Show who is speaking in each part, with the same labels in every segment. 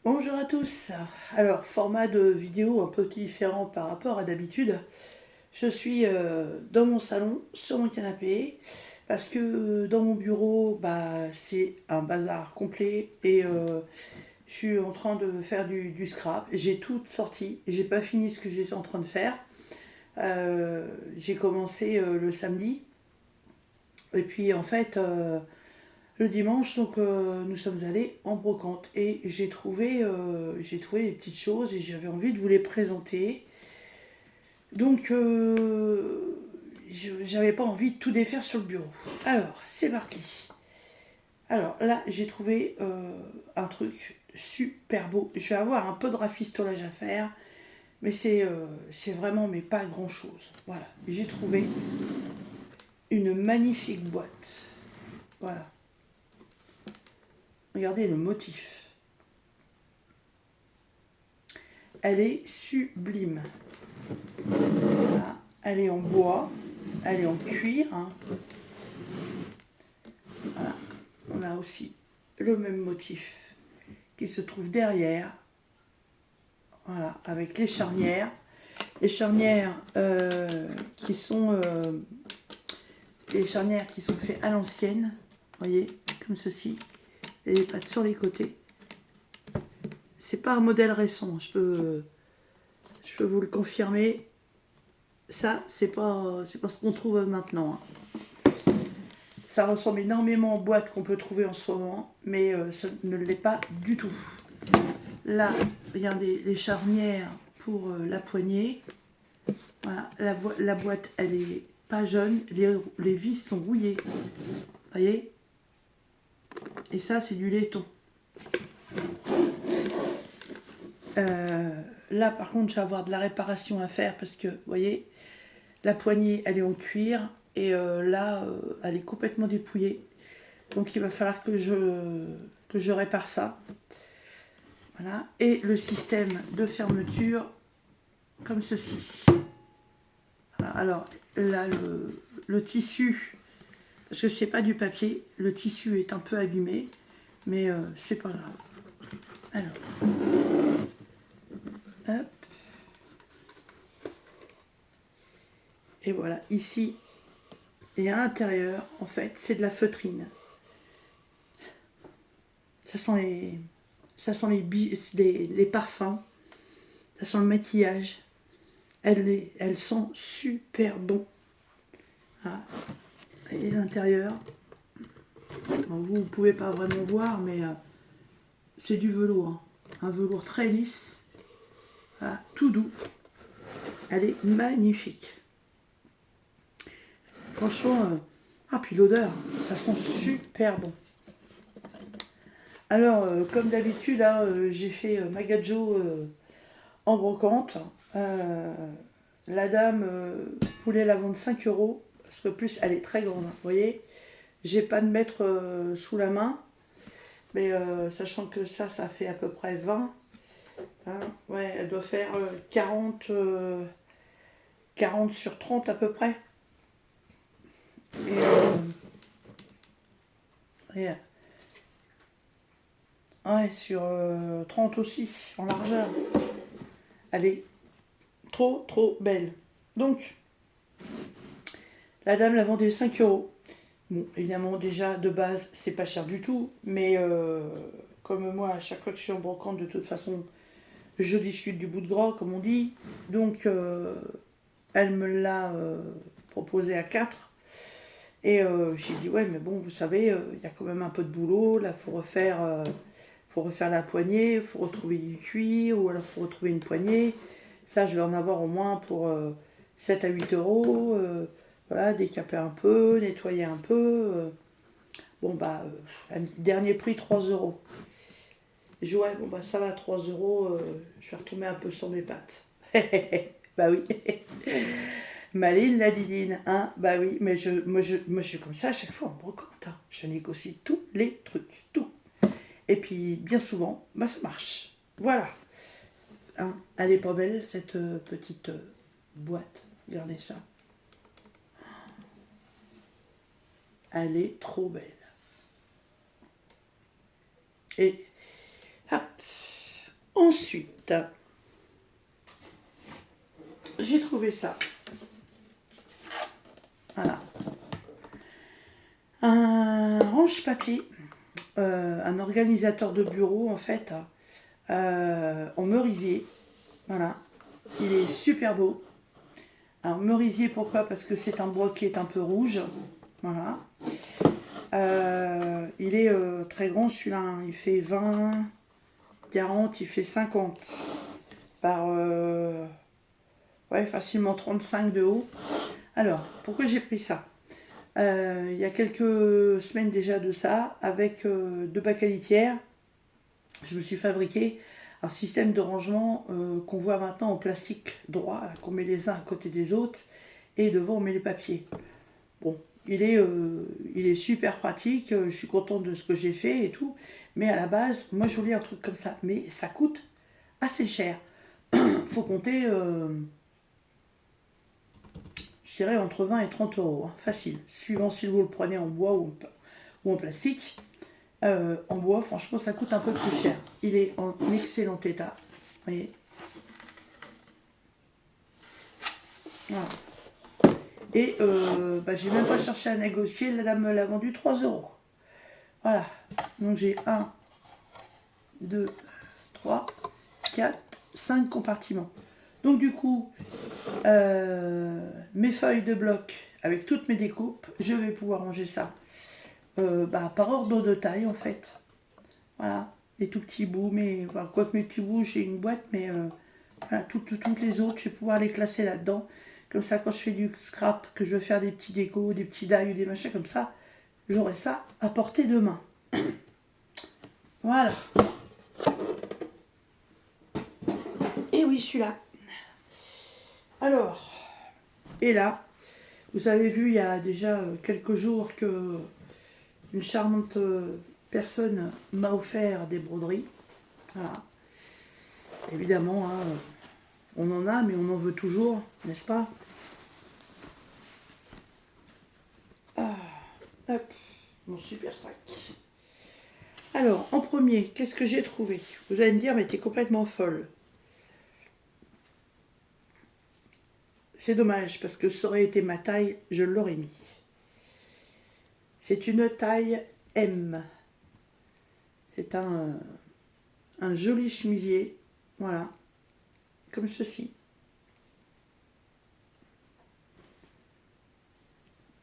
Speaker 1: Bonjour à tous. Alors, format de vidéo un peu différent par rapport à d'habitude. Je suis dans mon salon, sur mon canapé, parce que dans mon bureau, c'est un bazar complet et je suis en train de faire du scrap. J'ai tout sorti, j'ai pas fini ce que j'étais en train de faire. J'ai commencé le samedi et puis en fait, le dimanche, donc nous sommes allés en brocante et j'ai trouvé des petites choses et j'avais envie de vous les présenter. Donc j'avais pas envie de tout défaire sur le bureau. Alors c'est parti. Alors là j'ai trouvé un truc super beau. Je vais avoir un peu de rafistolage à faire, mais c'est vraiment mais pas grand chose. Voilà, j'ai trouvé une magnifique boîte. Voilà, regardez le motif. Elle est sublime. Voilà. Elle est en bois, elle est en cuir, hein. Voilà. On a aussi le même motif qui se trouve derrière. Voilà, avec les charnières. Les charnières les charnières qui sont faites à l'ancienne. Voyez, comme ceci. Et les pattes sur les côtés. C'est pas un modèle récent, je peux vous le confirmer. Ça, c'est pas ce qu'on trouve maintenant, hein. Ça ressemble énormément aux boîtes qu'on peut trouver en ce moment, mais ça ne l'est pas du tout. Là, regardez les charnières pour la poignée. Voilà, la boîte, elle est pas jaune, les vis sont rouillées. Voyez. Et ça, c'est du laiton. Là, par contre, je vais avoir de la réparation à faire parce que, vous voyez, la poignée, elle est en cuir et là, elle est complètement dépouillée. Donc, il va falloir que je répare ça. Voilà. Et le système de fermeture, comme ceci. Voilà. Alors, là, le tissu, parce que c'est pas du papier, le tissu est un peu abîmé, mais c'est pas grave. Alors, hop. Et voilà, ici, et à l'intérieur, en fait, c'est de la feutrine. Ça sent les parfums, ça sent le maquillage. Elle sent super bon. Ah. Et l'intérieur, bon, vous ne pouvez pas vraiment voir, mais c'est du velours. Hein. Un velours très lisse, voilà, tout doux. Elle est magnifique. Franchement, puis l'odeur, ça sent super bon. Alors, comme d'habitude, là, j'ai fait ma gadjo en brocante. La dame voulait la vendre 5 euros, parce que plus, elle est très grande. Vous voyez, j'ai pas de mètre sous la main, mais sachant que ça fait à peu près 20. Hein, ouais, elle doit faire 40 sur 30 à peu près. Et, ouais, sur 30 aussi, en largeur. Elle est trop, trop belle. Donc, la dame la vendait 5 euros. Bon, évidemment, déjà, de base, c'est pas cher du tout. Mais comme moi, à chaque fois que je suis en brocante, de toute façon, je discute du bout de gras, comme on dit. Donc, elle me l'a proposé à 4. Et j'ai dit, ouais, mais bon, vous savez, il y a quand même un peu de boulot. Là, faut refaire la poignée, il faut retrouver du cuir, ou alors il faut retrouver une poignée. Ça, je vais en avoir au moins pour 7 à 8 euros. Voilà, décaper un peu, nettoyer un peu. Bon, un dernier prix, 3 euros. Je dis, ouais, bon, ça va, 3 euros, je vais retomber un peu sur mes pattes. Bah oui. Maline la didine, hein. Bah oui, mais moi, je suis comme ça à chaque fois en brocante, hein. Je négocie tous les trucs, tout. Et puis, bien souvent, ça marche. Voilà. Hein, elle est pas belle, cette petite boîte. Regardez ça. Elle est trop belle. Et, hop. Ensuite, j'ai trouvé ça. Voilà. Un range-papier, un organisateur de bureau en fait, en merisier. Voilà. Il est super beau. Alors merisier, pourquoi? Parce que c'est un bois qui est un peu rouge. Voilà. Il est très grand celui-là. Hein. Il fait 20, 40, il fait 50 par ouais, facilement 35 de haut. Alors, pourquoi j'ai pris ça? Il y a quelques semaines déjà de ça, avec deux bacs à litière, je me suis fabriqué un système de rangement qu'on voit maintenant en plastique droit, là, qu'on met les uns à côté des autres, et devant on met les papiers. Bon, il est super pratique, je suis contente de ce que j'ai fait et tout, mais à la base, moi je voulais un truc comme ça, mais ça coûte assez cher. Faut compter, je dirais entre 20 et 30 euros, hein, facile, suivant si vous le prenez en bois ou en plastique. En bois, franchement, ça coûte un peu plus cher. Il est en excellent état. Vous voyez. Voilà. Et j'ai même pas cherché à négocier. La dame me l'a vendu 3 euros. Voilà. Donc j'ai 1, 2, 3, 4, 5 compartiments. Donc du coup, mes feuilles de bloc avec toutes mes découpes, je vais pouvoir ranger ça par ordre de taille en fait. Voilà, les tout petits bouts, mais enfin, quoique mes petits bouts, j'ai une boîte, mais voilà, toutes les autres, je vais pouvoir les classer là-dedans. Comme ça, quand je fais du scrap, que je veux faire des petits décos, des petits die ou des machins comme ça, j'aurai ça à portée de main. Voilà. Et oui, je suis là. Alors, et là, vous avez vu il y a déjà quelques jours que une charmante personne m'a offert des broderies. Voilà. Évidemment, hein, on en a, mais on en veut toujours, n'est-ce pas? Ah, hop, mon super sac. Alors, en premier, qu'est-ce que j'ai trouvé? Vous allez me dire, mais t'es complètement folle. C'est dommage, parce que ça aurait été ma taille, je l'aurais mis. C'est une taille M. C'est un joli chemisier, voilà, comme ceci.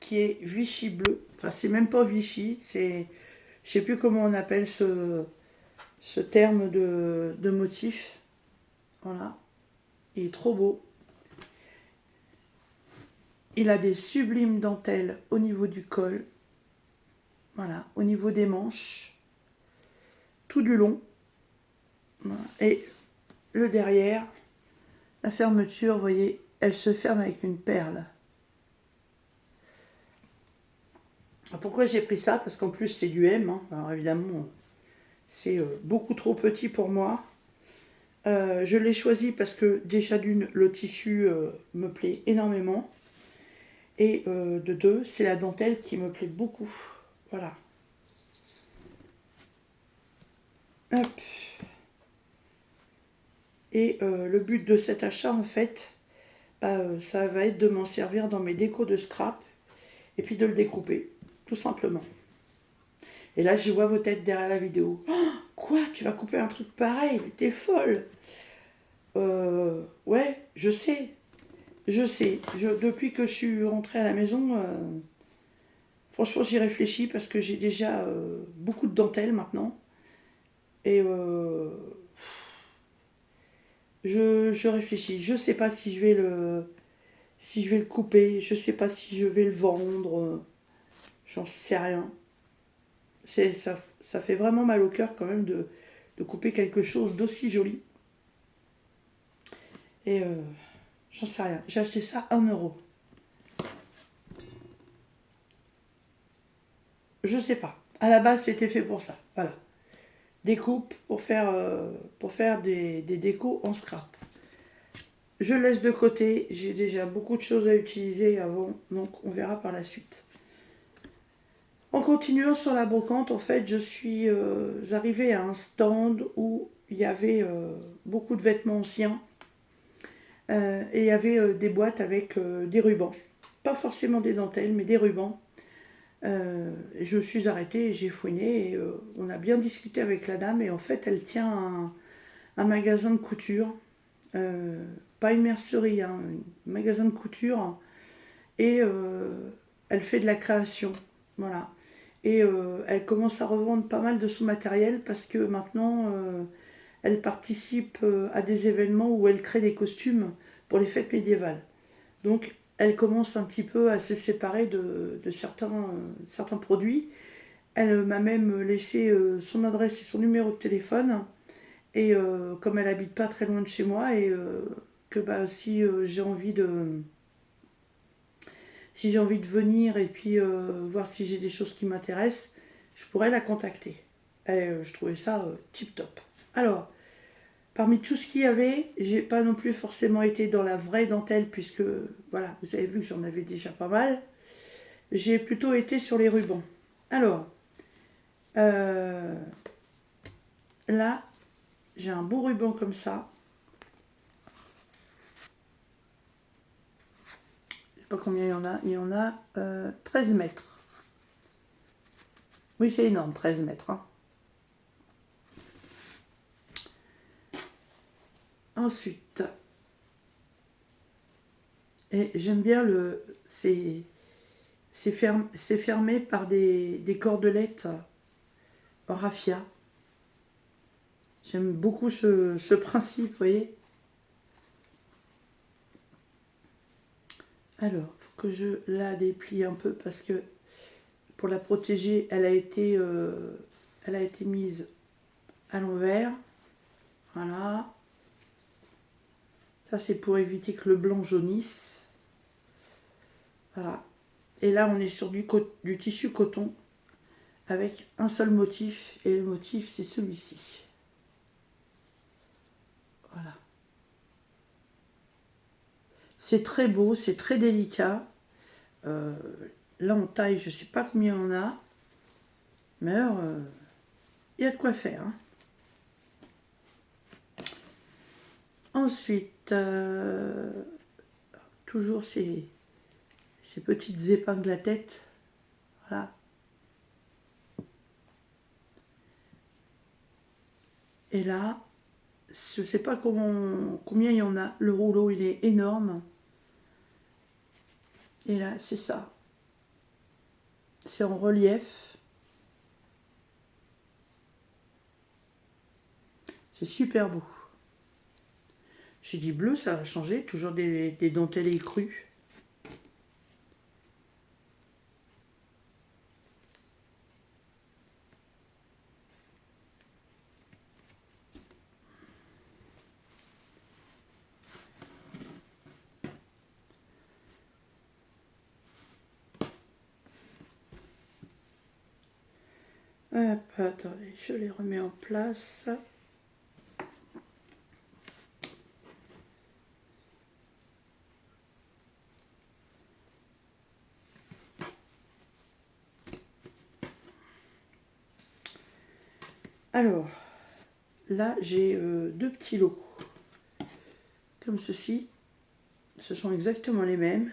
Speaker 1: Qui est Vichy bleu. Enfin, c'est même pas Vichy, c'est... Je sais plus comment on appelle ce terme de motif. Voilà. Il est trop beau. Il a des sublimes dentelles au niveau du col. Voilà, au niveau des manches. Tout du long. Voilà. Et le derrière, la fermeture, vous voyez, elle se ferme avec une perle. Pourquoi j'ai pris ça? Parce qu'en plus c'est du M. Hein. Alors évidemment, c'est beaucoup trop petit pour moi. Je l'ai choisi parce que déjà d'une, le tissu me plaît énormément. Et de deux, c'est la dentelle qui me plaît beaucoup. Voilà. Hop. Et le but de cet achat, en fait, ça va être de m'en servir dans mes décos de scrap et puis de le découper, tout simplement. Et là, je vois vos têtes derrière la vidéo. Oh, quoi? Tu vas couper un truc pareil? Mais t'es folle! Ouais, je sais. Je sais. Depuis que je suis rentrée à la maison, franchement, j'y réfléchis parce que j'ai déjà beaucoup de dentelle maintenant. Et je réfléchis. Je sais pas si je vais le couper. Je sais pas si je vais le vendre. J'en sais rien. Ça fait vraiment mal au cœur quand même de couper quelque chose d'aussi joli. Et j'en sais rien. J'ai acheté ça 1 euro. Je sais pas. À la base, c'était fait pour ça. Voilà. Découpe pour faire des décos en scrap. Je laisse de côté. J'ai déjà beaucoup de choses à utiliser avant. Donc, on verra par la suite. En continuant sur la brocante, en fait, je suis arrivée à un stand où il y avait beaucoup de vêtements anciens. Et il y avait des boîtes avec des rubans. Pas forcément des dentelles, mais des rubans. Je me suis arrêtée et j'ai fouiné. Et on a bien discuté avec la dame. Et en fait, elle tient un magasin de couture. Pas une mercerie, hein, un magasin de couture. Et elle fait de la création. Voilà. Et elle commence à revendre pas mal de son matériel parce que maintenant, elle participe à des événements où elle crée des costumes pour les fêtes médiévales. Donc, elle commence un petit peu à se séparer de certains produits. Elle m'a même laissé son adresse et son numéro de téléphone. Et comme elle habite pas très loin de chez moi, et que bah, si j'ai envie de venir et puis voir si j'ai des choses qui m'intéressent, je pourrais la contacter. Et je trouvais ça tip top. Alors, parmi tout ce qu'il y avait, j'ai pas non plus forcément été dans la vraie dentelle, puisque voilà, vous avez vu que j'en avais déjà pas mal. J'ai plutôt été sur les rubans. Alors, euh, là, j'ai un beau ruban comme ça. Je sais pas combien il y en a. Il y en a 13 mètres. Oui, c'est énorme, 13 mètres. Hein. Ensuite, et j'aime bien c'est fermé par des cordelettes en raffia. J'aime beaucoup ce principe, vous voyez. Alors, il faut que je la déplie un peu parce que pour la protéger, elle a été mise à l'envers. Voilà. Ça, c'est pour éviter que le blanc jaunisse. Voilà. Et là, on est sur du tissu coton avec un seul motif. Et le motif, c'est celui-ci. Voilà. C'est très beau, c'est très délicat. Euh, Là, en taille, je ne sais pas combien on a. Mais alors, il y a de quoi faire. Hein. Ensuite, toujours ces petites épingles à tête. Voilà. Et là, je ne sais pas combien il y en a. Le rouleau, il est énorme. Et là, c'est ça. C'est en relief. C'est super beau. J'ai dit bleu, ça va changer. Toujours des dentelles écrues. Hop, attendez, je les remets en place. Alors, là, j'ai deux petits lots. Comme ceci. Ce sont exactement les mêmes.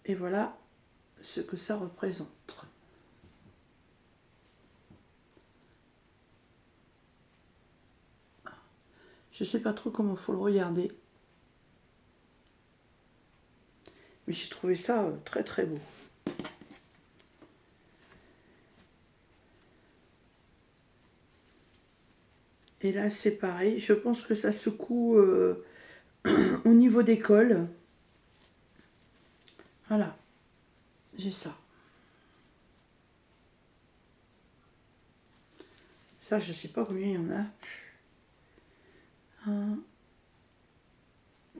Speaker 1: Et voilà ce que ça représente. Je ne sais pas trop comment il faut le regarder. Mais j'ai trouvé ça très très beau. Et là, c'est pareil. Je pense que ça secoue au niveau des cols. Voilà. J'ai ça. Ça, je ne sais pas combien il y en a. 1,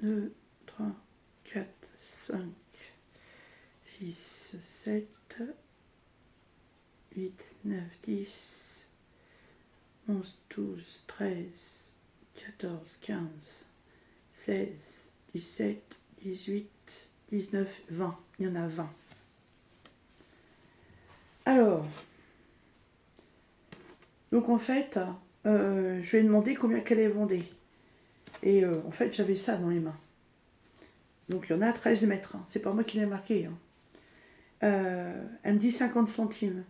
Speaker 1: 2, 3, 4, 5, 6, 7, 8, 9, 10, 11, 12, 13, 14, 15, 16, 17, 18, 19, 20. Il y en a 20. Alors, Donc en fait, je lui ai demandé combien qu'elle vendait. Et en fait, j'avais ça dans les mains. Donc il y en a à 13 mètres. Hein. C'est pas moi qui l'ai marqué. Hein. Elle me dit 50 centimes.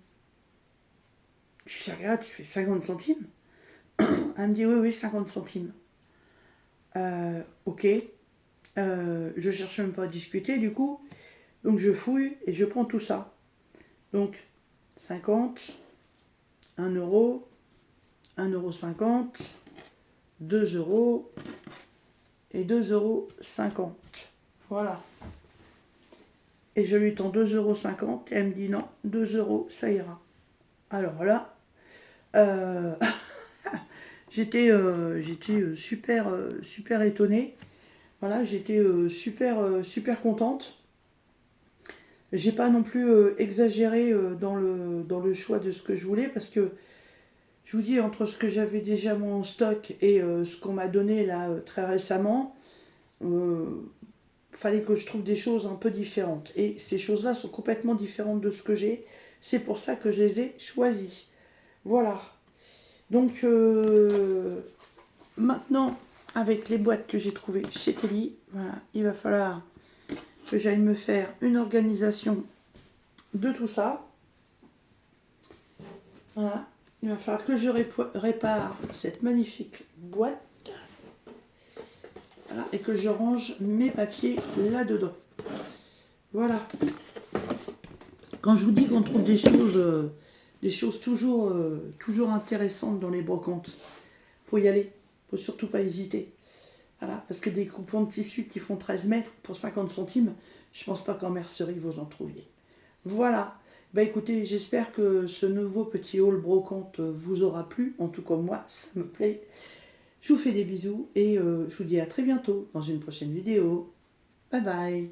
Speaker 1: Je dis, regarde, tu fais 50 centimes. Elle me dit, oui, oui, 50 centimes. Ok. Je cherche même pas à discuter, du coup. Donc je fouille et je prends tout ça. Donc 50, 1 euro, 1,50 €, 2 euros et 2,50 €. Voilà. Et je lui tends 2,50 € et elle me dit non, 2 euros, ça ira. Alors là, euh, j'étais super étonnée. Voilà, j'étais super contente. J'ai pas non plus exagéré dans le choix de ce que je voulais parce que je vous dis, entre ce que j'avais déjà moi en stock et ce qu'on m'a donné là très récemment, euh, fallait que je trouve des choses un peu différentes. Et ces choses-là sont complètement différentes de ce que j'ai. C'est pour ça que je les ai choisies. Voilà. Donc maintenant, avec les boîtes que j'ai trouvées chez Telly, voilà, il va falloir que j'aille me faire une organisation de tout ça. Voilà. Il va falloir que je répare cette magnifique boîte. Voilà, et que je range mes papiers là-dedans. Voilà. Quand je vous dis qu'on trouve des choses toujours intéressantes dans les brocantes, faut y aller. Faut surtout pas hésiter. Voilà, parce que des coupons de tissu qui font 13 mètres pour 50 centimes, je pense pas qu'en mercerie vous en trouviez. Voilà. Bah écoutez, j'espère que ce nouveau petit haul brocante vous aura plu. En tout cas, moi, ça me plaît. Je vous fais des bisous et je vous dis à très bientôt dans une prochaine vidéo. Bye bye.